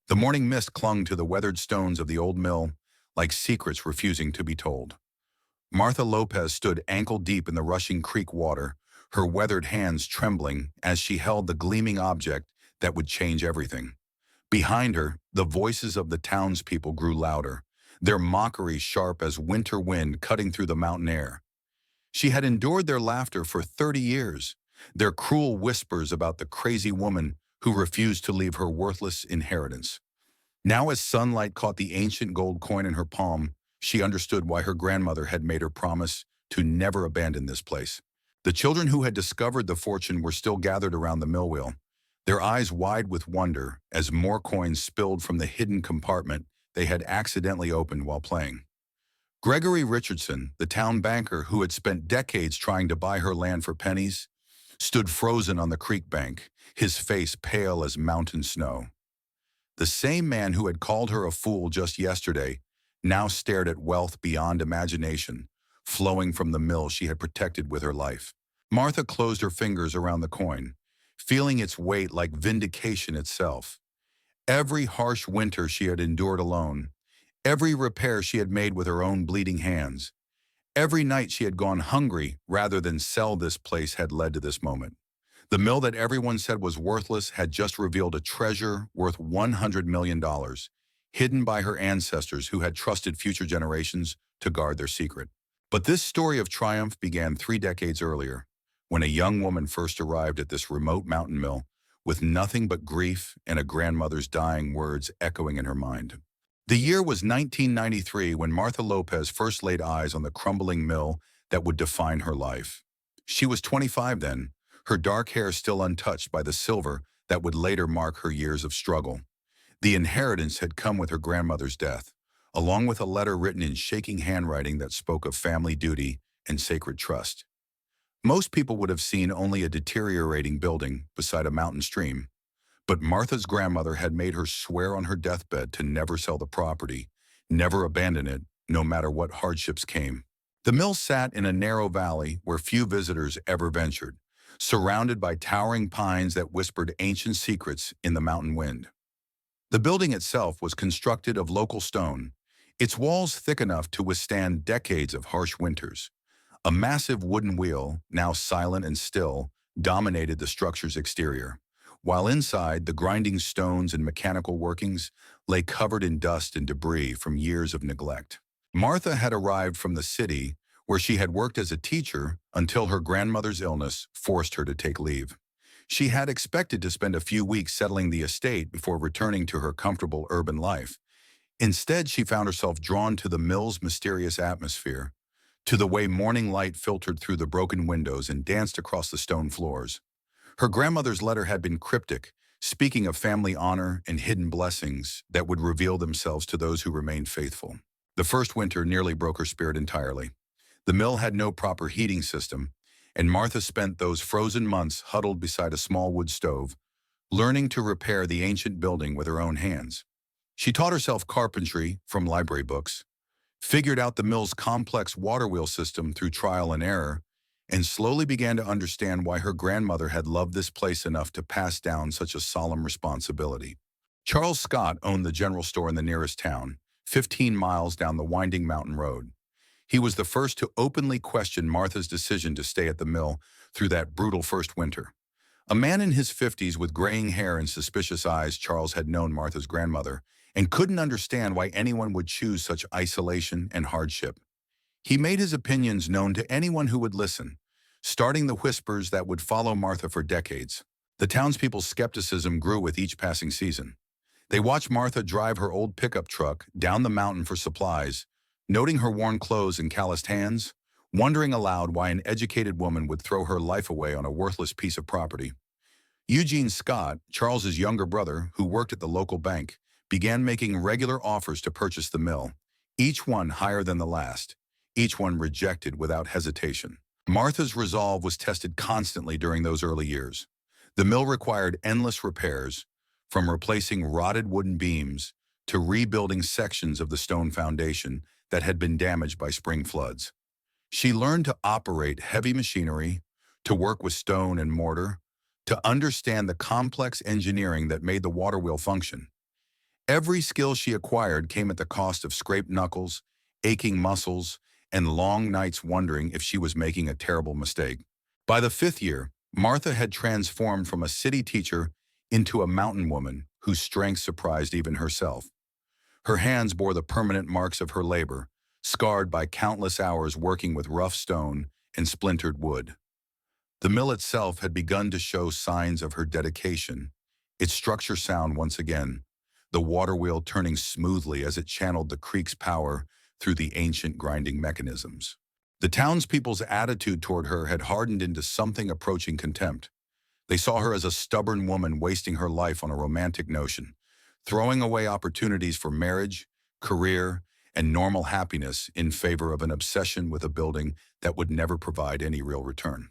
The morning mist clung to the weathered stones of the old mill like secrets refusing to be told. Martha Lopez stood ankle-deep in the rushing creek water, her weathered hands trembling as she held the gleaming object that would change everything. Behind her, the voices of the townspeople grew louder, their mockery sharp as winter wind cutting through the mountain air. She had endured their laughter for 30 years, their cruel whispers about the crazy woman who refused to leave her worthless inheritance. Now as sunlight caught the ancient gold coin in her palm, she understood why her grandmother had made her promise to never abandon this place. The children who had discovered the fortune were still gathered around the mill wheel, their eyes wide with wonder as more coins spilled from the hidden compartment they had accidentally opened while playing. Gregory Richardson, the town banker who had spent decades trying to buy her land for pennies, stood frozen on the creek bank, his face pale as mountain snow. The same man who had called her a fool just yesterday now stared at wealth beyond imagination, flowing from the mill she had protected with her life. Martha closed her fingers around the coin, feeling its weight like vindication itself. Every harsh winter she had endured alone, every repair she had made with her own bleeding hands, every night she had gone hungry rather than sell this place had led to this moment. The mill that everyone said was worthless had just revealed a treasure worth $100 million, hidden by her ancestors who had trusted future generations to guard their secret. But this story of triumph began 3 decades earlier, when a young woman first arrived at this remote mountain mill with nothing but grief and a grandmother's dying words echoing in her mind. The year was 1993 when Martha Lopez first laid eyes on the crumbling mill that would define her life. She was 25 then, her dark hair still untouched by the silver that would later mark her years of struggle. The inheritance had come with her grandmother's death, along with a letter written in shaking handwriting that spoke of family duty and sacred trust. Most people would have seen only a deteriorating building beside a mountain stream, but Martha's grandmother had made her swear on her deathbed to never sell the property, never abandon it, no matter what hardships came. The mill sat in a narrow valley where few visitors ever ventured, surrounded by towering pines that whispered ancient secrets in the mountain wind. The building itself was constructed of local stone, its walls thick enough to withstand decades of harsh winters. A massive wooden wheel, now silent and still, dominated the structure's exterior, while inside the grinding stones and mechanical workings lay covered in dust and debris from years of neglect. Martha had arrived from the city where she had worked as a teacher until her grandmother's illness forced her to take leave. She had expected to spend a few weeks settling the estate before returning to her comfortable urban life. Instead, she found herself drawn to the mill's mysterious atmosphere, to the way morning light filtered through the broken windows and danced across the stone floors. Her grandmother's letter had been cryptic, speaking of family honor and hidden blessings that would reveal themselves to those who remained faithful. The first winter nearly broke her spirit entirely. The mill had no proper heating system, and Martha spent those frozen months huddled beside a small wood stove, learning to repair the ancient building with her own hands. She taught herself carpentry from library books, figured out the mill's complex water wheel system through trial and error, and slowly began to understand why her grandmother had loved this place enough to pass down such a solemn responsibility. Charles Scott owned the general store in the nearest town, 15 miles down the winding mountain road. He was the first to openly question Martha's decision to stay at the mill through that brutal first winter. A man in his 50s with graying hair and suspicious eyes, Charles had known Martha's grandmother and couldn't understand why anyone would choose such isolation and hardship. He made his opinions known to anyone who would listen, starting the whispers that would follow Martha for decades. The townspeople's skepticism grew with each passing season. They watched Martha drive her old pickup truck down the mountain for supplies, noting her worn clothes and calloused hands, wondering aloud why an educated woman would throw her life away on a worthless piece of property. Eugene Scott, Charles's younger brother, who worked at the local bank, began making regular offers to purchase the mill, each one higher than the last, each one rejected without hesitation. Martha's resolve was tested constantly during those early years. The mill required endless repairs, from replacing rotted wooden beams to rebuilding sections of the stone foundation that had been damaged by spring floods. She learned to operate heavy machinery, to work with stone and mortar, to understand the complex engineering that made the water wheel function. Every skill she acquired came at the cost of scraped knuckles, aching muscles, and long nights wondering if she was making a terrible mistake. By the 5th year, Martha had transformed from a city teacher into a mountain woman whose strength surprised even herself. Her hands bore the permanent marks of her labor, scarred by countless hours working with rough stone and splintered wood. The mill itself had begun to show signs of her dedication, its structure sound once again, the water wheel turning smoothly as it channeled the creek's power through the ancient grinding mechanisms. The townspeople's attitude toward her had hardened into something approaching contempt. They saw her as a stubborn woman wasting her life on a romantic notion, throwing away opportunities for marriage, career, and normal happiness in favor of an obsession with a building that would never provide any real return.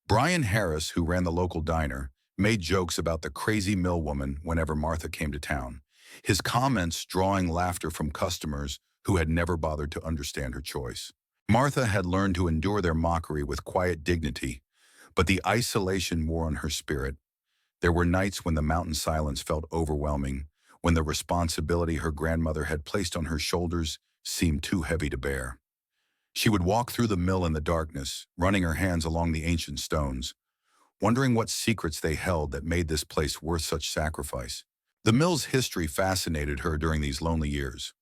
Brian Harris, who ran the local diner, made jokes about the crazy mill woman whenever Martha came to town, his comments drawing laughter from customers who had never bothered to understand her choice. Martha had learned to endure their mockery with quiet dignity, but the isolation wore on her spirit. There were nights when the mountain silence felt overwhelming, when the responsibility her grandmother had placed on her shoulders seemed too heavy to bear. She would walk through the mill in the darkness, running her hands along the ancient stones, wondering what secrets they held that made this place worth such sacrifice. The mill's history fascinated her during these lonely years.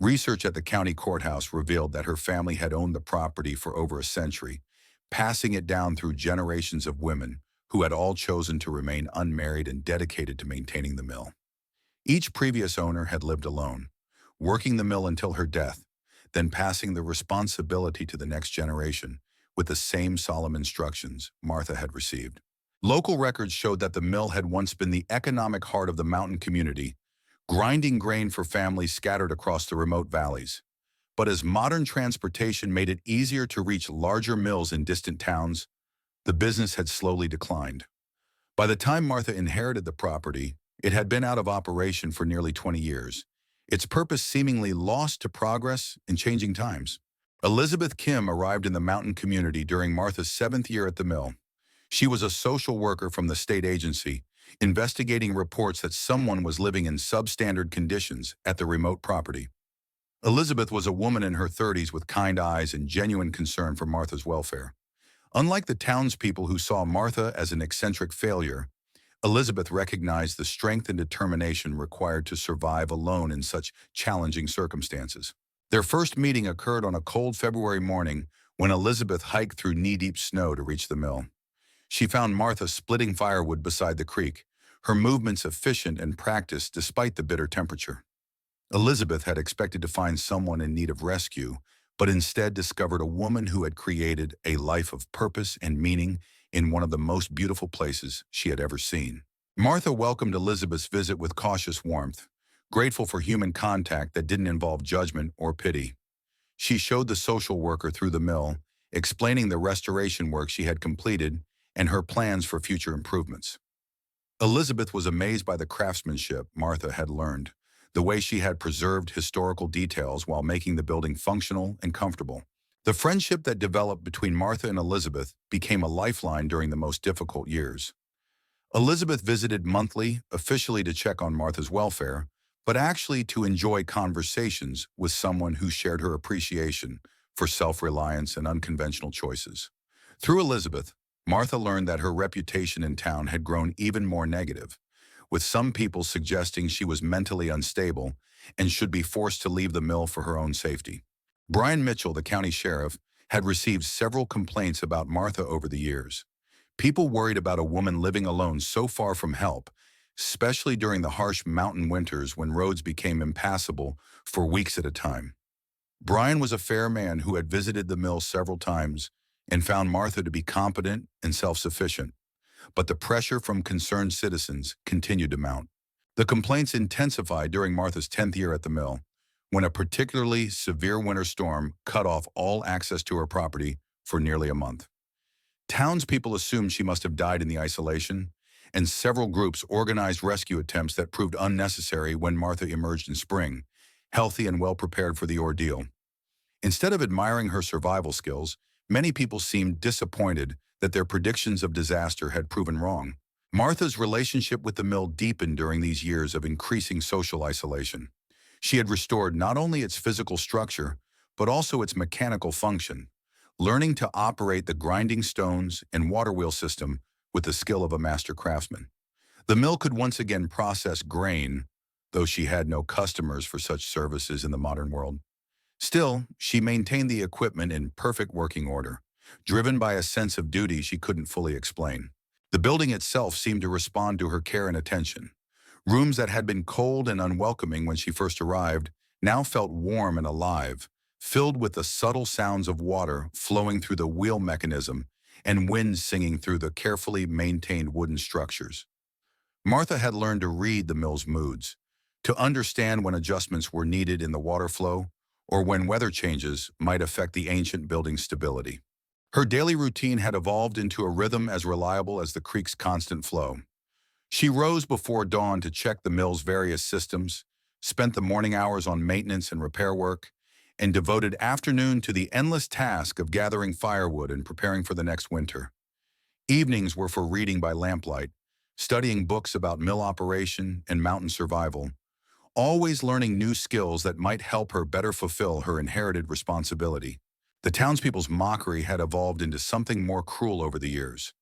Research at the county courthouse revealed that her family had owned the property for over a century, passing it down through generations of women who had all chosen to remain unmarried and dedicated to maintaining the mill. Each previous owner had lived alone, working the mill until her death, then passing the responsibility to the next generation with the same solemn instructions Martha had received. Local records showed that the mill had once been the economic heart of the mountain community, grinding grain for families scattered across the remote valleys. But as modern transportation made it easier to reach larger mills in distant towns, the business had slowly declined. By the time Martha inherited the property, it had been out of operation for nearly 20 years, its purpose seemingly lost to progress in changing times. Elizabeth Kim arrived in the mountain community during Martha's 7th year at the mill. She was a social worker from the state agency, investigating reports that someone was living in substandard conditions at the remote property. Elizabeth was a woman in her 30s with kind eyes and genuine concern for Martha's welfare. Unlike the townspeople who saw Martha as an eccentric failure, Elizabeth recognized the strength and determination required to survive alone in such challenging circumstances. Their first meeting occurred on a cold February morning when Elizabeth hiked through knee-deep snow to reach the mill. She found Martha splitting firewood beside the creek, her movements efficient and practiced despite the bitter temperature. Elizabeth had expected to find someone in need of rescue, but instead discovered a woman who had created a life of purpose and meaning in one of the most beautiful places she had ever seen. Martha welcomed Elizabeth's visit with cautious warmth, grateful for human contact that didn't involve judgment or pity. She showed the social worker through the mill, explaining the restoration work she had completed and her plans for future improvements. Elizabeth was amazed by the craftsmanship Martha had learned, the way she had preserved historical details while making the building functional and comfortable. The friendship that developed between Martha and Elizabeth became a lifeline during the most difficult years. Elizabeth visited monthly, officially to check on Martha's welfare, but actually to enjoy conversations with someone who shared her appreciation for self-reliance and unconventional choices. Through Elizabeth, Martha learned that her reputation in town had grown even more negative, with some people suggesting she was mentally unstable and should be forced to leave the mill for her own safety. Brian Mitchell, the county sheriff, had received several complaints about Martha over the years. People worried about a woman living alone so far from help, especially during the harsh mountain winters when roads became impassable for weeks at a time. Brian was a fair man who had visited the mill several times and found Martha to be competent and self-sufficient, but the pressure from concerned citizens continued to mount. The complaints intensified during Martha's 10th year at the mill, when a particularly severe winter storm cut off all access to her property for nearly a month. Townspeople assumed she must have died in the isolation, and several groups organized rescue attempts that proved unnecessary when Martha emerged in spring, healthy and well prepared for the ordeal. Instead of admiring her survival skills, many people seemed disappointed that their predictions of disaster had proven wrong. Martha's relationship with the mill deepened during these years of increasing social isolation. She had restored not only its physical structure, but also its mechanical function, learning to operate the grinding stones and water wheel system with the skill of a master craftsman. The mill could once again process grain, though she had no customers for such services in the modern world. Still, she maintained the equipment in perfect working order, driven by a sense of duty she couldn't fully explain. The building itself seemed to respond to her care and attention. Rooms that had been cold and unwelcoming when she first arrived now felt warm and alive, filled with the subtle sounds of water flowing through the wheel mechanism and wind singing through the carefully maintained wooden structures. Martha had learned to read the mill's moods, to understand when adjustments were needed in the water flow or when weather changes might affect the ancient building's stability. Her daily routine had evolved into a rhythm as reliable as the creek's constant flow. She rose before dawn to check the mill's various systems, spent the morning hours on maintenance and repair work, and devoted afternoon to the endless task of gathering firewood and preparing for the next winter. Evenings were for reading by lamplight, studying books about mill operation and mountain survival, always learning new skills that might help her better fulfill her inherited responsibility. The townspeople's mockery had evolved into something more cruel over the years.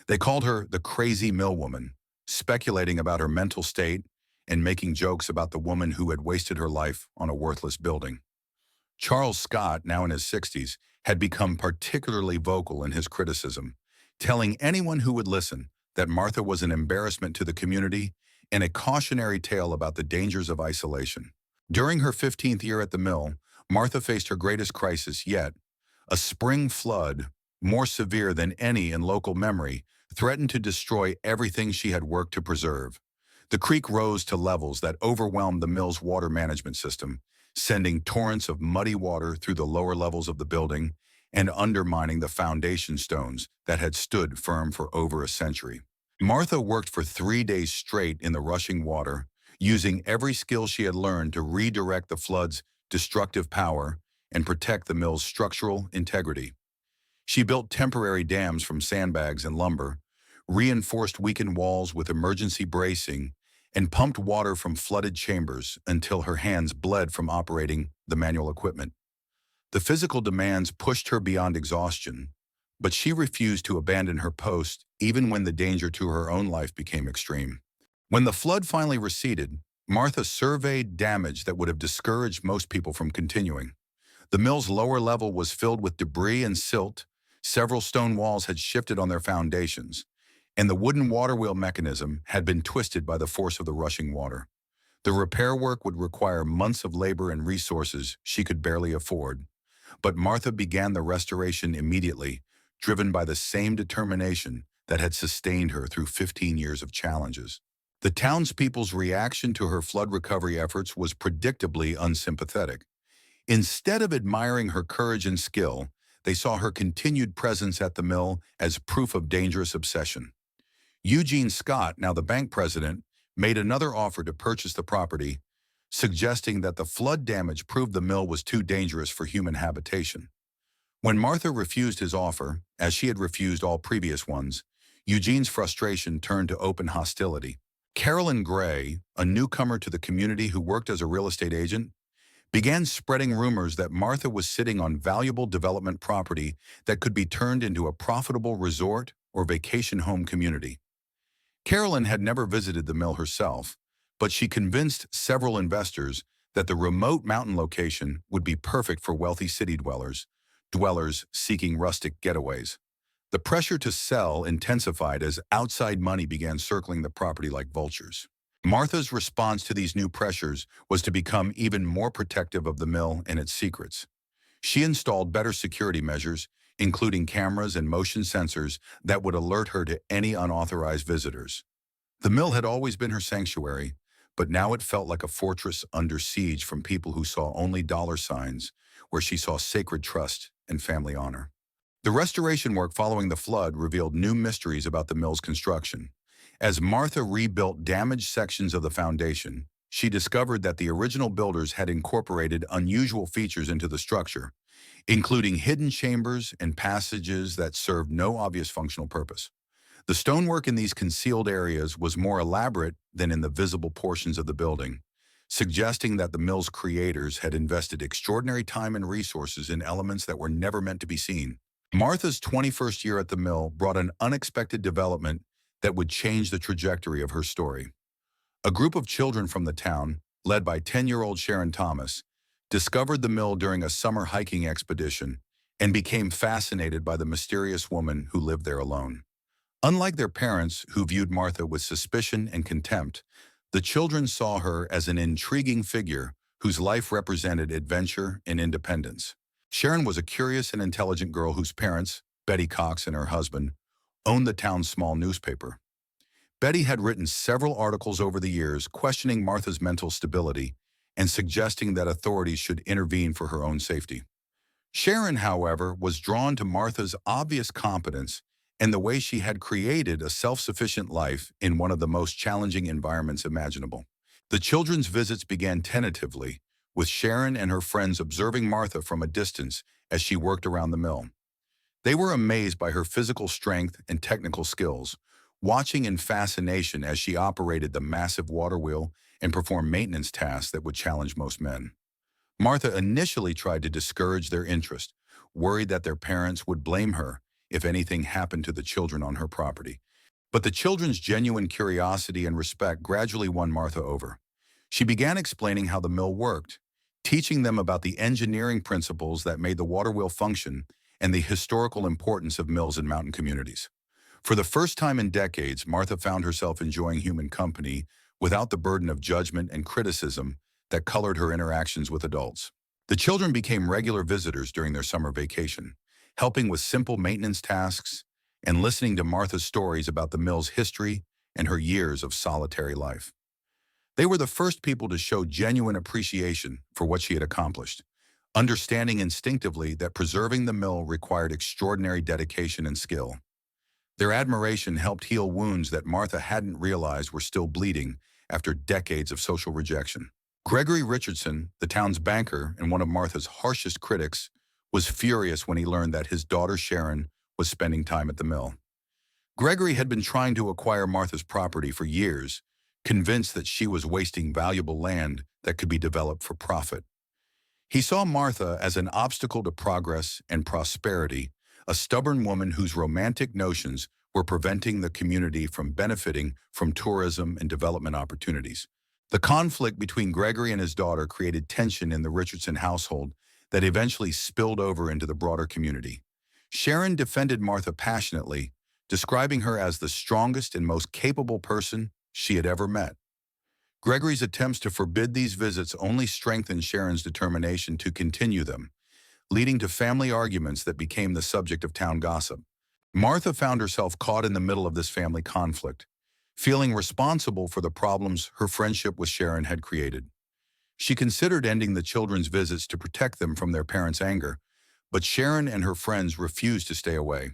They called her the crazy mill woman, speculating about her mental state and making jokes about the woman who had wasted her life on a worthless building. Charles Scott, now in his 60s, had become particularly vocal in his criticism, telling anyone who would listen that Martha was an embarrassment to the community and a cautionary tale about the dangers of isolation. During her 15th year at the mill, Martha faced her greatest crisis yet. A spring flood, more severe than any in local memory, threatened to destroy everything she had worked to preserve. The creek rose to levels that overwhelmed the mill's water management system, sending torrents of muddy water through the lower levels of the building and undermining the foundation stones that had stood firm for over a century. Martha worked for 3 days straight in the rushing water, using every skill she had learned to redirect the flood's destructive power and protect the mill's structural integrity. She built temporary dams from sandbags and lumber, reinforced weakened walls with emergency bracing, and pumped water from flooded chambers until her hands bled from operating the manual equipment. The physical demands pushed her beyond exhaustion, but she refused to abandon her post even when the danger to her own life became extreme. When the flood finally receded, Martha surveyed damage that would have discouraged most people from continuing. The mill's lower level was filled with debris and silt, several stone walls had shifted on their foundations, and the wooden water wheel mechanism had been twisted by the force of the rushing water. The repair work would require months of labor and resources she could barely afford, but Martha began the restoration immediately, driven by the same determination that had sustained her through 15 years of challenges. The townspeople's reaction to her flood recovery efforts was predictably unsympathetic. Instead of admiring her courage and skill, they saw her continued presence at the mill as proof of dangerous obsession. Eugene Scott, now the bank president, made another offer to purchase the property, suggesting that the flood damage proved the mill was too dangerous for human habitation. When Martha refused his offer, as she had refused all previous ones, Eugene's frustration turned to open hostility. Carolyn Gray, a newcomer to the community who worked as a real estate agent, began spreading rumors that Martha was sitting on valuable development property that could be turned into a profitable resort or vacation home community. Carolyn had never visited the mill herself, but she convinced several investors that the remote mountain location would be perfect for wealthy city dwellers seeking rustic getaways. The pressure to sell intensified as outside money began circling the property like vultures. Martha's response to these new pressures was to become even more protective of the mill and its secrets. She installed better security measures, including cameras and motion sensors that would alert her to any unauthorized visitors. The mill had always been her sanctuary, but now it felt like a fortress under siege from people who saw only dollar signs, where she saw sacred trust and family honor. The restoration work following the flood revealed new mysteries about the mill's construction. As Martha rebuilt damaged sections of the foundation, she discovered that the original builders had incorporated unusual features into the structure, including hidden chambers and passages that served no obvious functional purpose. The stonework in these concealed areas was more elaborate than in the visible portions of the building, suggesting that the mill's creators had invested extraordinary time and resources in elements that were never meant to be seen. Martha's 21st year at the mill brought an unexpected development that would change the trajectory of her story. A group of children from the town, led by 10-year-old Sharon Thomas, discovered the mill during a summer hiking expedition and became fascinated by the mysterious woman who lived there alone. Unlike their parents, who viewed Martha with suspicion and contempt, the children saw her as an intriguing figure whose life represented adventure and independence. Sharon was a curious and intelligent girl whose parents, Betty Cox and her husband, owned the town's small newspaper. Betty had written several articles over the years questioning Martha's mental stability and suggesting that authorities should intervene for her own safety. Sharon, however, was drawn to Martha's obvious competence and the way she had created a self-sufficient life in one of the most challenging environments imaginable. The children's visits began tentatively, with Sharon and her friends observing Martha from a distance as she worked around the mill. They were amazed by her physical strength and technical skills, watching in fascination as she operated the massive water wheel and performed maintenance tasks that would challenge most men. Martha initially tried to discourage their interest, worried that their parents would blame her if anything happened to the children on her property. But the children's genuine curiosity and respect gradually won Martha over. She began explaining how the mill worked, teaching them about the engineering principles that made the water wheel function and the historical importance of mills in mountain communities. For the first time in decades, Martha found herself enjoying human company without the burden of judgment and criticism that colored her interactions with adults. The children became regular visitors during their summer vacation, helping with simple maintenance tasks and listening to Martha's stories about the mill's history and her years of solitary life. They were the first people to show genuine appreciation for what she had accomplished, understanding instinctively that preserving the mill required extraordinary dedication and skill. Their admiration helped heal wounds that Martha hadn't realized were still bleeding after decades of social rejection. Gregory Richardson, the town's banker and one of Martha's harshest critics, was furious when he learned that his daughter Sharon was spending time at the mill. Gregory had been trying to acquire Martha's property for years, convinced that she was wasting valuable land that could be developed for profit. He saw Martha as an obstacle to progress and prosperity, a stubborn woman whose romantic notions were preventing the community from benefiting from tourism and development opportunities. The conflict between Gregory and his daughter created tension in the Richardson household that eventually spilled over into the broader community. Sharon defended Martha passionately, describing her as the strongest and most capable person she had ever met. Gregory's attempts to forbid these visits only strengthened Sharon's determination to continue them, leading to family arguments that became the subject of town gossip. Martha found herself caught in the middle of this family conflict, feeling responsible for the problems her friendship with Sharon had created. She considered ending the children's visits to protect them from their parents' anger, but Sharon and her friends refused to stay away.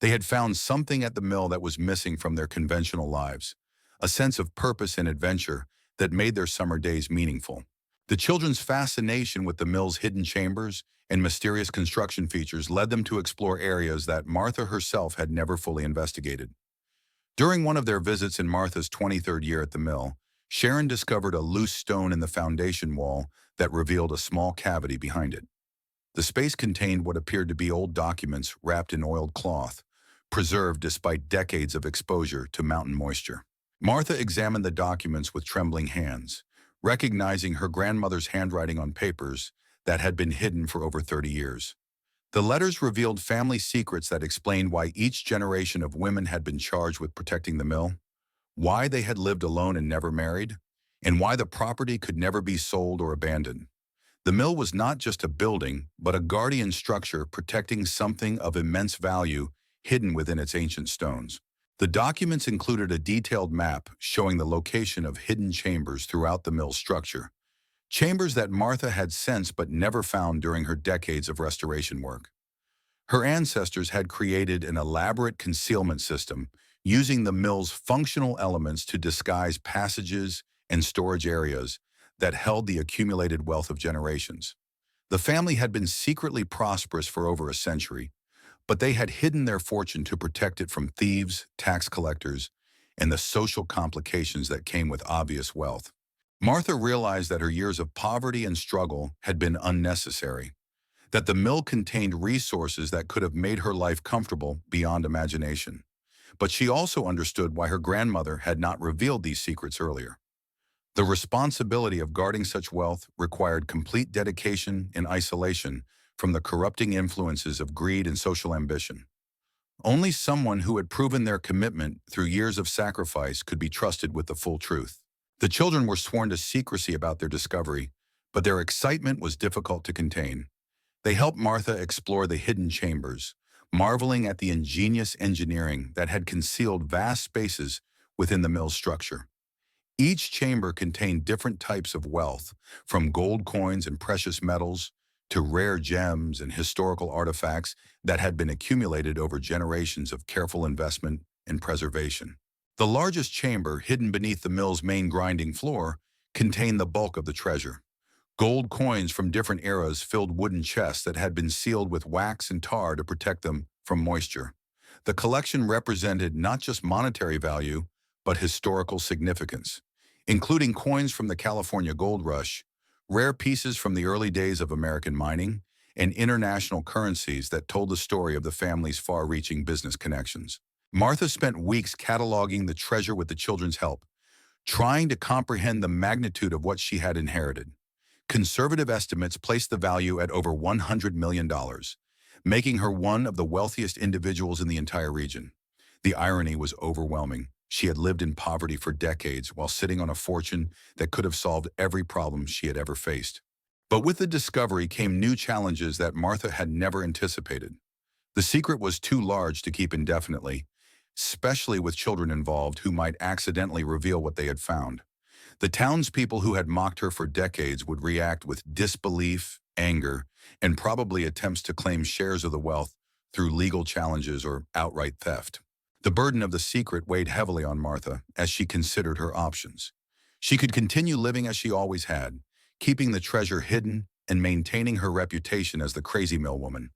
They had found something at the mill that was missing from their conventional lives, a sense of purpose and adventure that made their summer days meaningful. The children's fascination with the mill's hidden chambers and mysterious construction features led them to explore areas that Martha herself had never fully investigated. During one of their visits in Martha's 23rd year at the mill, Sharon discovered a loose stone in the foundation wall that revealed a small cavity behind it. The space contained what appeared to be old documents wrapped in oiled cloth, preserved despite decades of exposure to mountain moisture. Martha examined the documents with trembling hands, recognizing her grandmother's handwriting on papers that had been hidden for over 30 years. The letters revealed family secrets that explained why each generation of women had been charged with protecting the mill, why they had lived alone and never married, and why the property could never be sold or abandoned. The mill was not just a building, but a guardian structure protecting something of immense value hidden within its ancient stones. The documents included a detailed map showing the location of hidden chambers throughout the mill's structure, chambers that Martha had sensed but never found during her decades of restoration work. Her ancestors had created an elaborate concealment system using the mill's functional elements to disguise passages and storage areas that held the accumulated wealth of generations. The family had been secretly prosperous for over a century, but they had hidden their fortune to protect it from thieves, tax collectors, and the social complications that came with obvious wealth. Martha realized that her years of poverty and struggle had been unnecessary, that the mill contained resources that could have made her life comfortable beyond imagination. But she also understood why her grandmother had not revealed these secrets earlier. The responsibility of guarding such wealth required complete dedication and isolation from the corrupting influences of greed and social ambition. Only someone who had proven their commitment through years of sacrifice could be trusted with the full truth. The children were sworn to secrecy about their discovery, but their excitement was difficult to contain. They helped Martha explore the hidden chambers, marveling at the ingenious engineering that had concealed vast spaces within the mill's structure. Each chamber contained different types of wealth, from gold coins and precious metals to rare gems and historical artifacts that had been accumulated over generations of careful investment and preservation. The largest chamber, hidden beneath the mill's main grinding floor, contained the bulk of the treasure. Gold coins from different eras filled wooden chests that had been sealed with wax and tar to protect them from moisture. The collection represented not just monetary value, but historical significance, including coins from the California Gold Rush, rare pieces from the early days of American mining, and international currencies that told the story of the family's far-reaching business connections. Martha spent weeks cataloging the treasure with the children's help, trying to comprehend the magnitude of what she had inherited. Conservative estimates placed the value at over $100 million, making her one of the wealthiest individuals in the entire region. The irony was overwhelming. She had lived in poverty for decades while sitting on a fortune that could have solved every problem she had ever faced. But with the discovery came new challenges that Martha had never anticipated. The secret was too large to keep indefinitely, especially with children involved who might accidentally reveal what they had found. The townspeople who had mocked her for decades would react with disbelief, anger, and probably attempts to claim shares of the wealth through legal challenges or outright theft. The burden of the secret weighed heavily on Martha as she considered her options. She could continue living as she always had, keeping the treasure hidden and maintaining her reputation as the crazy mill woman.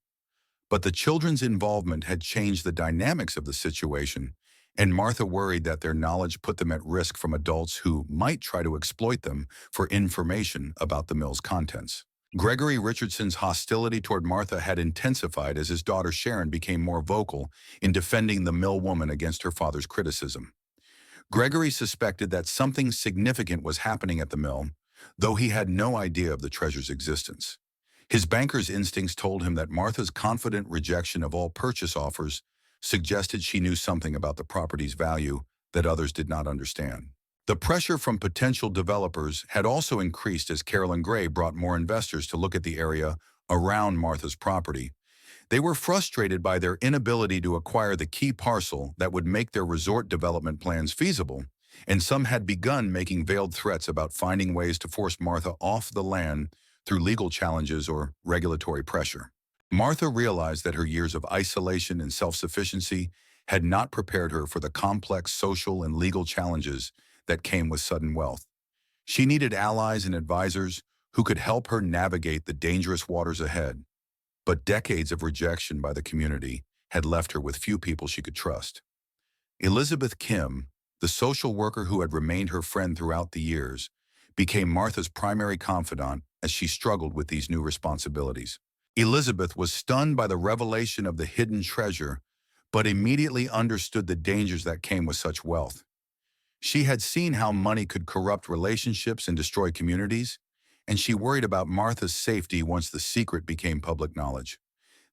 But the children's involvement had changed the dynamics of the situation, and Martha worried that their knowledge put them at risk from adults who might try to exploit them for information about the mill's contents. Gregory Richardson's hostility toward Martha had intensified as his daughter Sharon became more vocal in defending the mill woman against her father's criticism. Gregory suspected that something significant was happening at the mill, though he had no idea of the treasure's existence. His banker's instincts told him that Martha's confident rejection of all purchase offers suggested she knew something about the property's value that others did not understand. The pressure from potential developers had also increased as Carolyn Gray brought more investors to look at the area around Martha's property. They were frustrated by their inability to acquire the key parcel that would make their resort development plans feasible, and some had begun making veiled threats about finding ways to force Martha off the land through legal challenges or regulatory pressure. Martha realized that her years of isolation and self-sufficiency had not prepared her for the complex social and legal challenges that came with sudden wealth. She needed allies and advisors who could help her navigate the dangerous waters ahead. But decades of rejection by the community had left her with few people she could trust. Elizabeth Kim, the social worker who had remained her friend throughout the years, became Martha's primary confidant as she struggled with these new responsibilities. Elizabeth was stunned by the revelation of the hidden treasure, but immediately understood the dangers that came with such wealth. She had seen how money could corrupt relationships and destroy communities, and she worried about Martha's safety once the secret became public knowledge.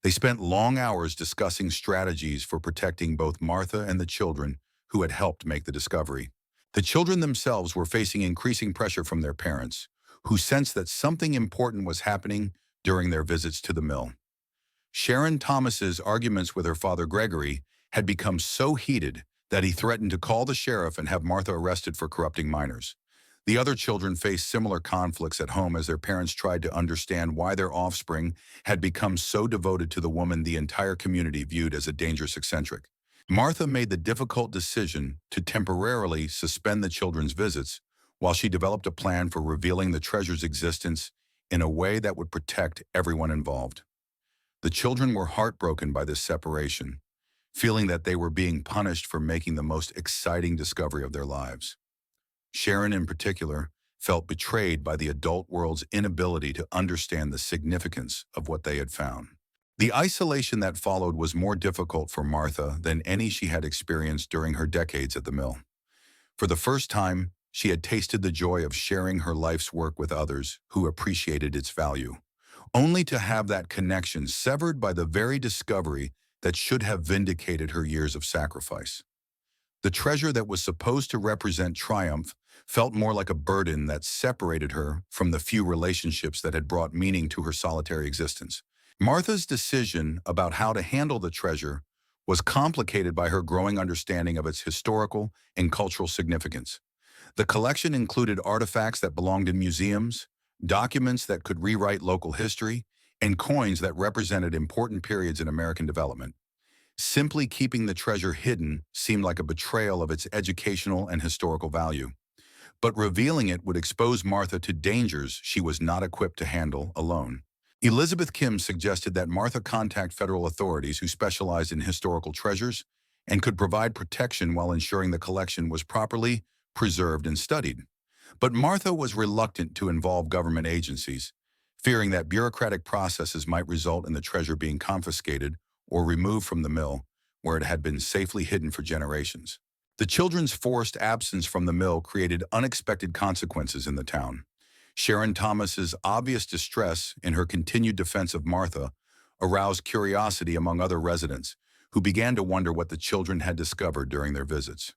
They spent long hours discussing strategies for protecting both Martha and the children who had helped make the discovery. The children themselves were facing increasing pressure from their parents, who sensed that something important was happening during their visits to the mill. Sharon Thomas's arguments with her father Gregory had become so heated that he threatened to call the sheriff and have Martha arrested for corrupting minors. The other children faced similar conflicts at home as their parents tried to understand why their offspring had become so devoted to the woman the entire community viewed as a dangerous eccentric. Martha made the difficult decision to temporarily suspend the children's visits while she developed a plan for revealing the treasure's existence in a way that would protect everyone involved. The children were heartbroken by this separation, feeling that they were being punished for making the most exciting discovery of their lives. Sharon, in particular, felt betrayed by the adult world's inability to understand the significance of what they had found. The isolation that followed was more difficult for Martha than any she had experienced during her decades at the mill. For the first time, she had tasted the joy of sharing her life's work with others who appreciated its value, only to have that connection severed by the very discovery that should have vindicated her years of sacrifice. The treasure that was supposed to represent triumph felt more like a burden that separated her from the few relationships that had brought meaning to her solitary existence. Martha's decision about how to handle the treasure was complicated by her growing understanding of its historical and cultural significance. The collection included artifacts that belonged in museums, documents that could rewrite local history, and coins that represented important periods in American development. Simply keeping the treasure hidden seemed like a betrayal of its educational and historical value. But revealing it would expose Martha to dangers she was not equipped to handle alone. Elizabeth Kim suggested that Martha contact federal authorities who specialized in historical treasures and could provide protection while ensuring the collection was properly preserved and studied. But Martha was reluctant to involve government agencies, fearing that bureaucratic processes might result in the treasure being confiscated or removed from the mill, where it had been safely hidden for generations. The children's forced absence from the mill created unexpected consequences in the town. Sharon Thomas's obvious distress in her continued defense of Martha aroused curiosity among other residents, who began to wonder what the children had discovered during their visits.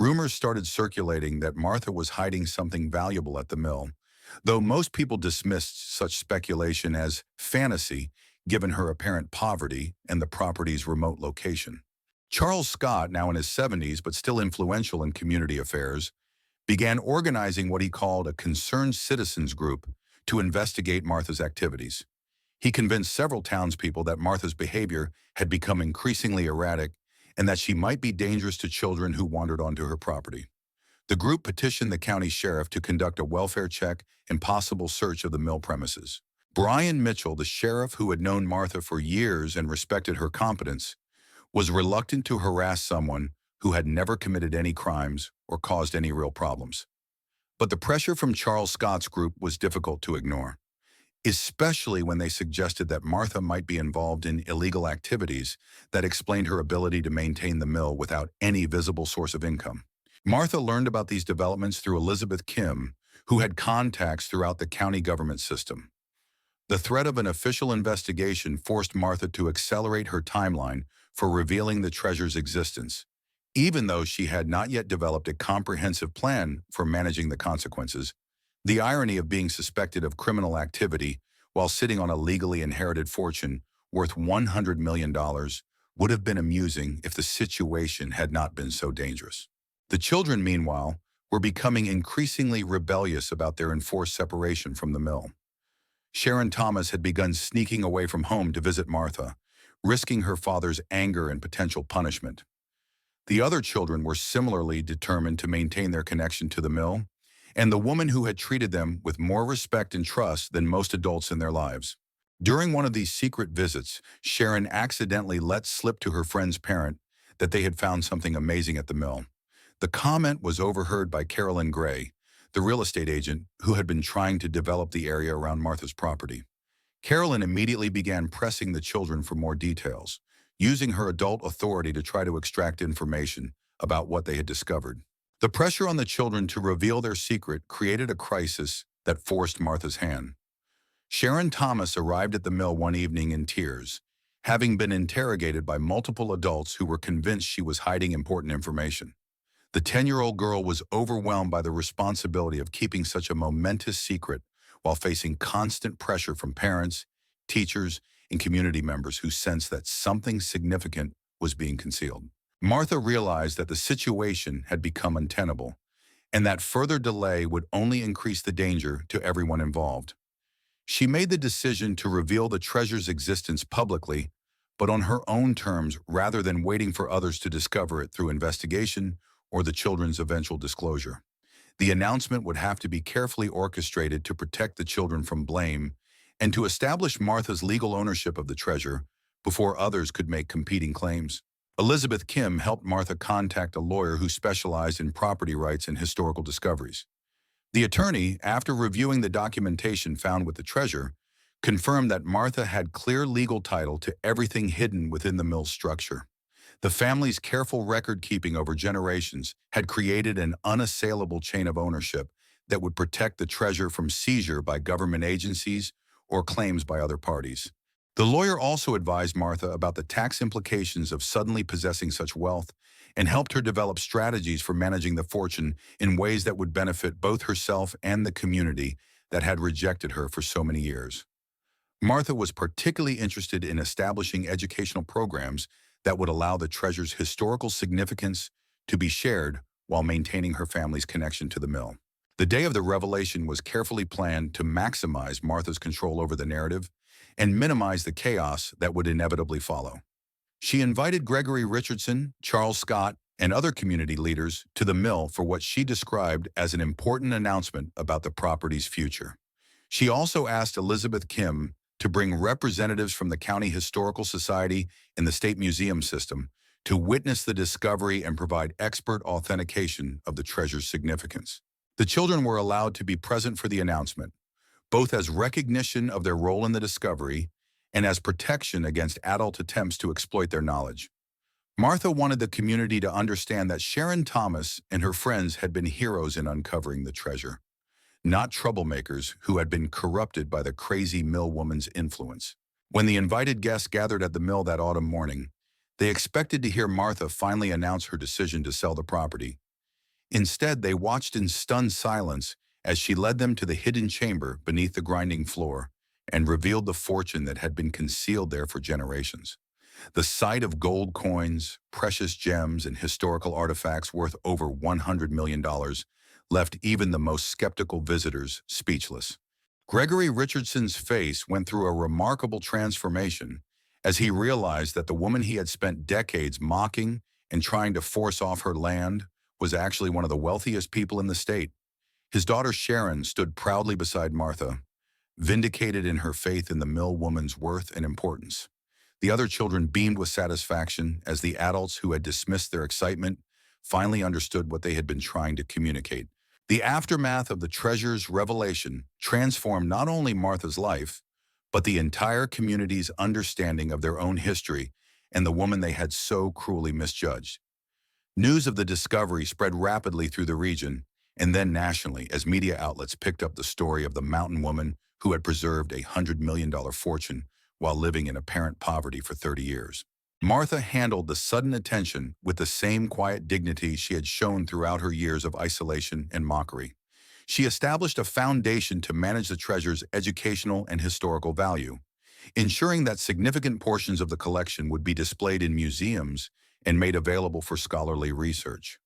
Rumors started circulating that Martha was hiding something valuable at the mill, though most people dismissed such speculation as fantasy given her apparent poverty and the property's remote location. Charles Scott, now in his 70s but still influential in community affairs, began organizing what he called a concerned citizens group to investigate Martha's activities. He convinced several townspeople that Martha's behavior had become increasingly erratic and that she might be dangerous to children who wandered onto her property. The group petitioned the county sheriff to conduct a welfare check and possible search of the mill premises. Brian Mitchell, the sheriff who had known Martha for years and respected her competence, was reluctant to harass someone who had never committed any crimes or caused any real problems. But the pressure from Charles Scott's group was difficult to ignore, especially when they suggested that Martha might be involved in illegal activities that explained her ability to maintain the mill without any visible source of income. Martha learned about these developments through Elizabeth Kim, who had contacts throughout the county government system. The threat of an official investigation forced Martha to accelerate her timeline for revealing the treasure's existence, even though she had not yet developed a comprehensive plan for managing the consequences. The irony of being suspected of criminal activity while sitting on a legally inherited fortune worth $100 million would have been amusing if the situation had not been so dangerous. The children, meanwhile, were becoming increasingly rebellious about their enforced separation from the mill. Sharon Thomas had begun sneaking away from home to visit Martha, risking her father's anger and potential punishment. The other children were similarly determined to maintain their connection to the mill and the woman who had treated them with more respect and trust than most adults in their lives. During one of these secret visits, Sharon accidentally let slip to her friend's parent that they had found something amazing at the mill. The comment was overheard by Carolyn Gray, the real estate agent who had been trying to develop the area around Martha's property. Carolyn immediately began pressing the children for more details, using her adult authority to try to extract information about what they had discovered. The pressure on the children to reveal their secret created a crisis that forced Martha's hand. Sharon Thomas arrived at the mill one evening in tears, having been interrogated by multiple adults who were convinced she was hiding important information. The 10-year-old girl was overwhelmed by the responsibility of keeping such a momentous secret while facing constant pressure from parents, teachers, and community members who sensed that something significant was being concealed. Martha realized that the situation had become untenable, and that further delay would only increase the danger to everyone involved. She made the decision to reveal the treasure's existence publicly, but on her own terms rather than waiting for others to discover it through investigation or the children's eventual disclosure. The announcement would have to be carefully orchestrated to protect the children from blame and to establish Martha's legal ownership of the treasure before others could make competing claims. Elizabeth Kim helped Martha contact a lawyer who specialized in property rights and historical discoveries. The attorney, after reviewing the documentation found with the treasure, confirmed that Martha had clear legal title to everything hidden within the mill's structure. The family's careful record-keeping over generations had created an unassailable chain of ownership that would protect the treasure from seizure by government agencies or claims by other parties. The lawyer also advised Martha about the tax implications of suddenly possessing such wealth and helped her develop strategies for managing the fortune in ways that would benefit both herself and the community that had rejected her for so many years. Martha was particularly interested in establishing educational programs that would allow the treasure's historical significance to be shared while maintaining her family's connection to the mill. The day of the revelation was carefully planned to maximize Martha's control over the narrative and minimize the chaos that would inevitably follow. She invited Gregory Richardson, Charles Scott, and other community leaders to the mill for what she described as an important announcement about the property's future. She also asked Elizabeth Kim to bring representatives from the County Historical Society and the State Museum System to witness the discovery and provide expert authentication of the treasure's significance. The children were allowed to be present for the announcement, both as recognition of their role in the discovery and as protection against adult attempts to exploit their knowledge. Martha wanted the community to understand that Sharon Thomas and her friends had been heroes in uncovering the treasure, not troublemakers who had been corrupted by the crazy mill woman's influence. When the invited guests gathered at the mill that autumn morning, they expected to hear Martha finally announce her decision to sell the property. Instead, they watched in stunned silence as she led them to the hidden chamber beneath the grinding floor and revealed the fortune that had been concealed there for generations. The sight of gold coins, precious gems, and historical artifacts worth over $100 million left even the most skeptical visitors speechless. Gregory Richardson's face went through a remarkable transformation as he realized that the woman he had spent decades mocking and trying to force off her land was actually one of the wealthiest people in the state. His daughter Sharon stood proudly beside Martha, vindicated in her faith in the mill woman's worth and importance. The other children beamed with satisfaction as the adults who had dismissed their excitement finally understood what they had been trying to communicate. The aftermath of the treasure's revelation transformed not only Martha's life, but the entire community's understanding of their own history and the woman they had so cruelly misjudged. News of the discovery spread rapidly through the region and then nationally as media outlets picked up the story of the mountain woman who had preserved $100 million fortune while living in apparent poverty for 30 years. Martha handled the sudden attention with the same quiet dignity she had shown throughout her years of isolation and mockery. She established a foundation to manage the treasure's educational and historical value, ensuring that significant portions of the collection would be displayed in museums and made available for scholarly research.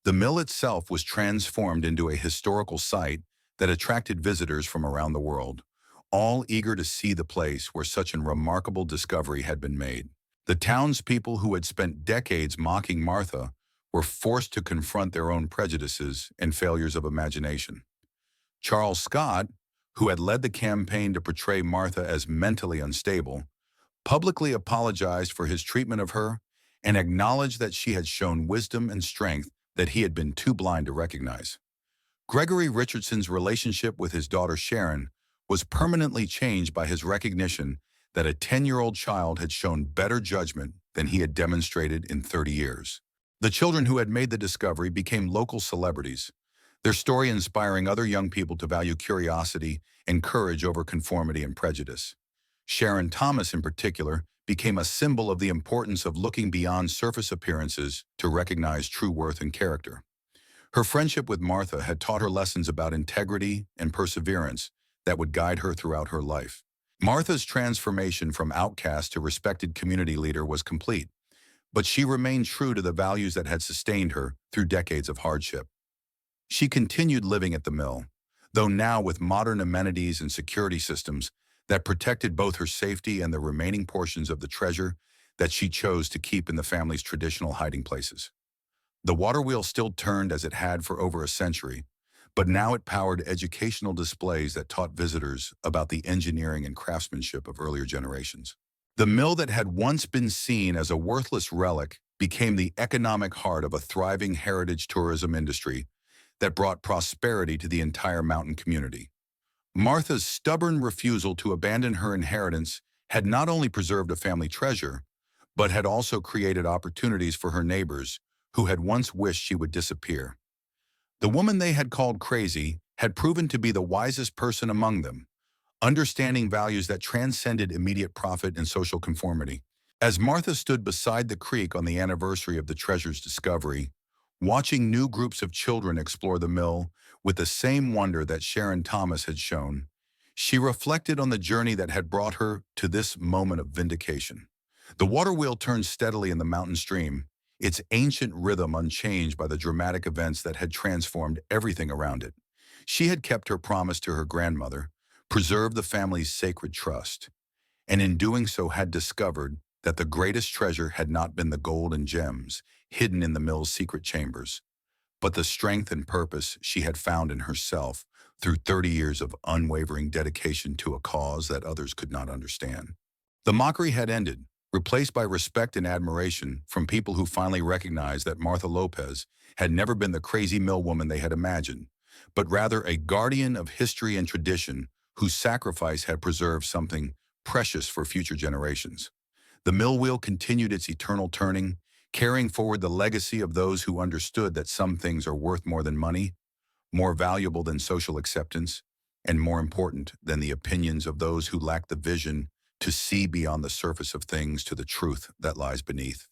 The mill itself was transformed into a historical site that attracted visitors from around the world, all eager to see the place where such a remarkable discovery had been made. The townspeople who had spent decades mocking Martha were forced to confront their own prejudices and failures of imagination. Charles Scott, who had led the campaign to portray Martha as mentally unstable, publicly apologized for his treatment of her and acknowledged that she had shown wisdom and strength that he had been too blind to recognize. Gregory Richardson's relationship with his daughter Sharon was permanently changed by his recognition that a 10-year-old child had shown better judgment than he had demonstrated in 30 years. The children who had made the discovery became local celebrities, their story inspiring other young people to value curiosity and courage over conformity and prejudice. Sharon Thomas, in particular, became a symbol of the importance of looking beyond surface appearances to recognize true worth and character. Her friendship with Martha had taught her lessons about integrity and perseverance that would guide her throughout her life. Martha's transformation from outcast to respected community leader was complete, but she remained true to the values that had sustained her through decades of hardship. She continued living at the mill, though now with modern amenities and security systems that protected both her safety and the remaining portions of the treasure that she chose to keep in the family's traditional hiding places. The water wheel still turned as it had for over a century, but now it powered educational displays that taught visitors about the engineering and craftsmanship of earlier generations. The mill that had once been seen as a worthless relic became the economic heart of a thriving heritage tourism industry that brought prosperity to the entire mountain community. Martha's stubborn refusal to abandon her inheritance had not only preserved a family treasure, but had also created opportunities for her neighbors who had once wished she would disappear. The woman they had called crazy had proven to be the wisest person among them, understanding values that transcended immediate profit and social conformity. As Martha stood beside the creek on the anniversary of the treasure's discovery, watching new groups of children explore the mill with the same wonder that Sharon Thomas had shown, she reflected on the journey that had brought her to this moment of vindication. The water wheel turned steadily in the mountain stream, its ancient rhythm unchanged by the dramatic events that had transformed everything around it. She had kept her promise to her grandmother, preserved the family's sacred trust, and in doing so had discovered that the greatest treasure had not been the gold and gems hidden in the mill's secret chambers, but the strength and purpose she had found in herself through 30 years of unwavering dedication to a cause that others could not understand. The mockery had ended, replaced by respect and admiration from people who finally recognized that Martha Lopez had never been the crazy mill woman they had imagined, but rather a guardian of history and tradition whose sacrifice had preserved something precious for future generations. The mill wheel continued its eternal turning, carrying forward the legacy of those who understood that some things are worth more than money, more valuable than social acceptance, and more important than the opinions of those who lack the vision to see beyond the surface of things to the truth that lies beneath.